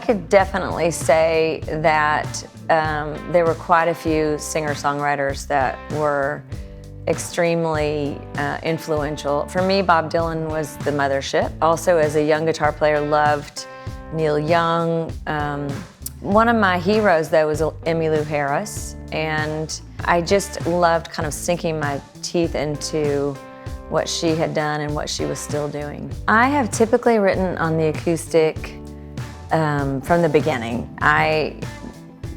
could definitely say that there were quite a few singer-songwriters that were extremely influential. For me, Bob Dylan was the mothership. Also, as a young guitar player, loved Neil Young. One of my heroes, though, was Emmylou Harris, and I just loved kind of sinking my teeth into what she had done and what she was still doing. I have typically written on the acoustic from the beginning. I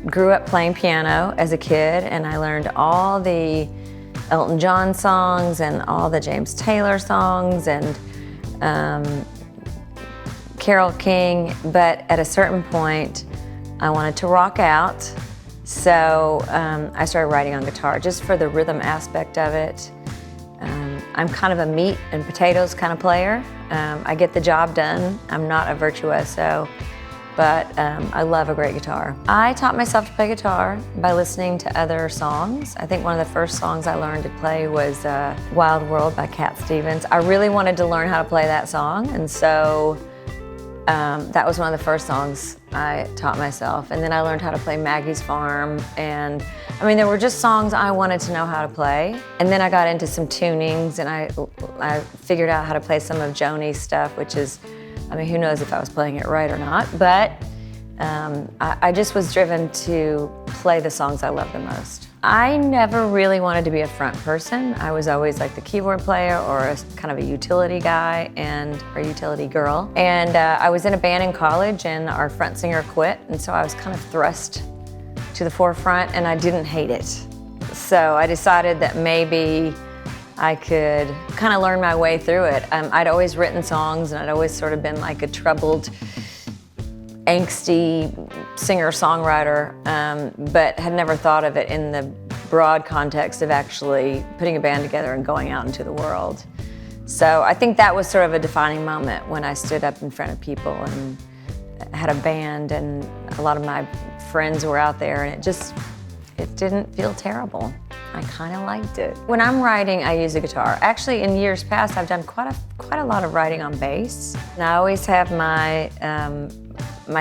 grew up playing piano as a kid, and I learned all the Elton John songs and all the James Taylor songs and Carole King, but at a certain point, I wanted to rock out, so I started writing on guitar just for the rhythm aspect of it. I'm kind of a meat and potatoes kind of player. I get the job done. I'm not a virtuoso, but I love a great guitar. I taught myself to play guitar by listening to other songs. I think one of the first songs I learned to play was Wild World by Cat Stevens. I really wanted to learn how to play that song, and so that was one of the first songs I taught myself. And then I learned how to play Maggie's Farm, and I mean, there were just songs I wanted to know how to play. And then I got into some tunings, and I figured out how to play some of Joni's stuff, which is, I mean, who knows if I was playing it right or not, but I just was driven to play the songs I love the most. I never really wanted to be a front person. I was always like the keyboard player or a kind of a utility guy or utility girl. And I was in a band in college, and our front singer quit, and so I was kind of thrust to the forefront, and I didn't hate it. So I decided that maybe I could kind of learn my way through it. I'd always written songs, and I'd always sort of been like a troubled, angsty singer-songwriter, but had never thought of it in the broad context of actually putting a band together and going out into the world. So I think that was sort of a defining moment when I stood up in front of people and had a band, and a lot of my friends were out there, and it didn't feel terrible. I kind of liked it. When I'm writing, I use a guitar. Actually, in years past, I've done quite a lot of writing on bass. And I always have my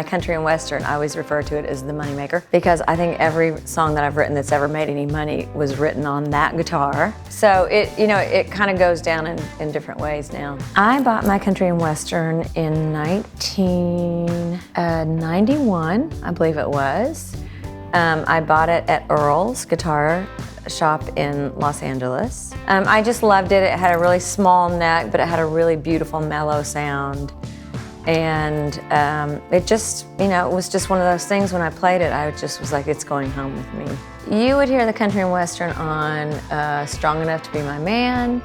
country and western. I always refer to it as the moneymaker, because I think every song that I've written that's ever made any money was written on that guitar. So it kind of goes down in different ways now. I bought my country and western in 1991, I believe it was. I bought it at Earl's Guitar Shop in Los Angeles. I just loved it. It had a really small neck, but it had a really beautiful mellow sound. And it just, it was just one of those things. When I played it, I just was like, it's going home with me. You would hear the country and western on Strong Enough to Be My Man.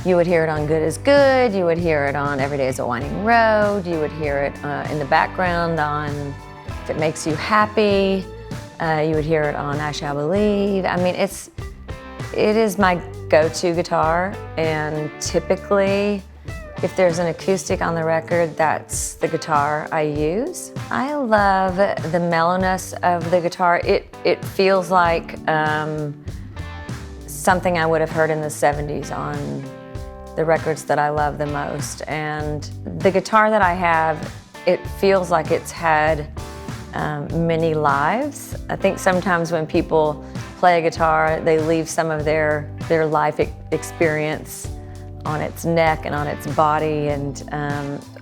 You would hear it on Good Is Good. You would hear it on Every Day Is a Winding Road. You would hear it in the background on If It Makes You Happy. You would hear it on I Shall Believe. I mean, it is my go-to guitar, and typically, if there's an acoustic on the record, that's the guitar I use. I love the mellowness of the guitar. It feels like something I would have heard in the 70s on the records that I love the most. And the guitar that I have, it feels like it's had many lives. I think sometimes when people play a guitar, they leave some of their life experience on its neck and on its body, and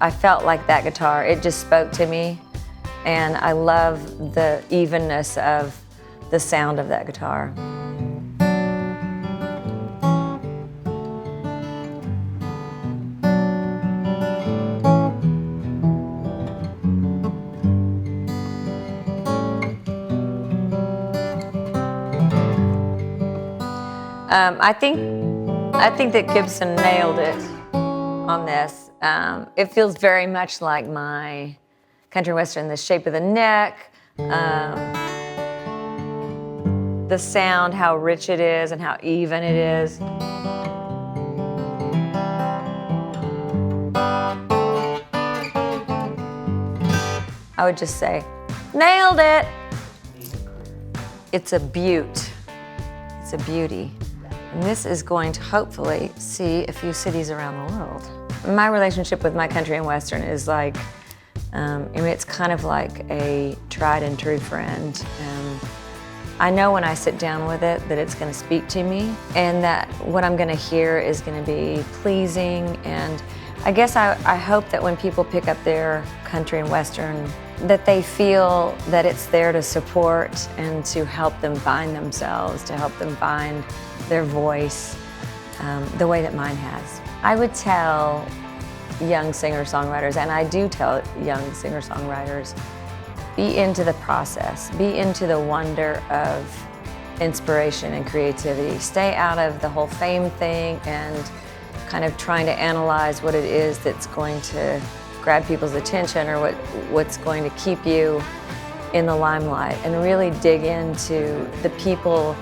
I felt like that guitar, it just spoke to me, and I love the evenness of the sound of that guitar. I think that Gibson nailed it on this. It feels very much like my country western, the shape of the neck, the sound, how rich it is and how even it is. I would just say, nailed it. It's a beaut. It's a beauty. And this is going to hopefully see a few cities around the world. My relationship with my country and western is like I mean, it's kind of like a tried and true friend. I know when I sit down with it that it's going to speak to me, and that what I'm going to hear is going to be pleasing. And I guess I hope that when people pick up their country and western, that they feel that it's there to support and to help them find themselves, to help them find their voice, the way that mine has. I would tell young singer-songwriters, and I do tell young singer-songwriters, be into the process, be into the wonder of inspiration and creativity. Stay out of the whole fame thing and kind of trying to analyze what it is that's going to grab people's attention or what's going to keep you in the limelight, and really dig into the people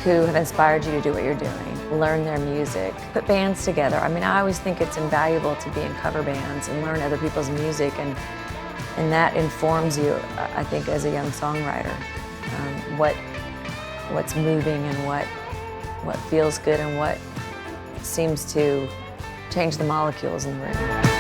who have inspired you to do what you're doing. Learn their music, put bands together. I mean, I always think it's invaluable to be in cover bands and learn other people's music, and that informs you, I think, as a young songwriter, what's moving and what feels good and what seems to change the molecules in the room.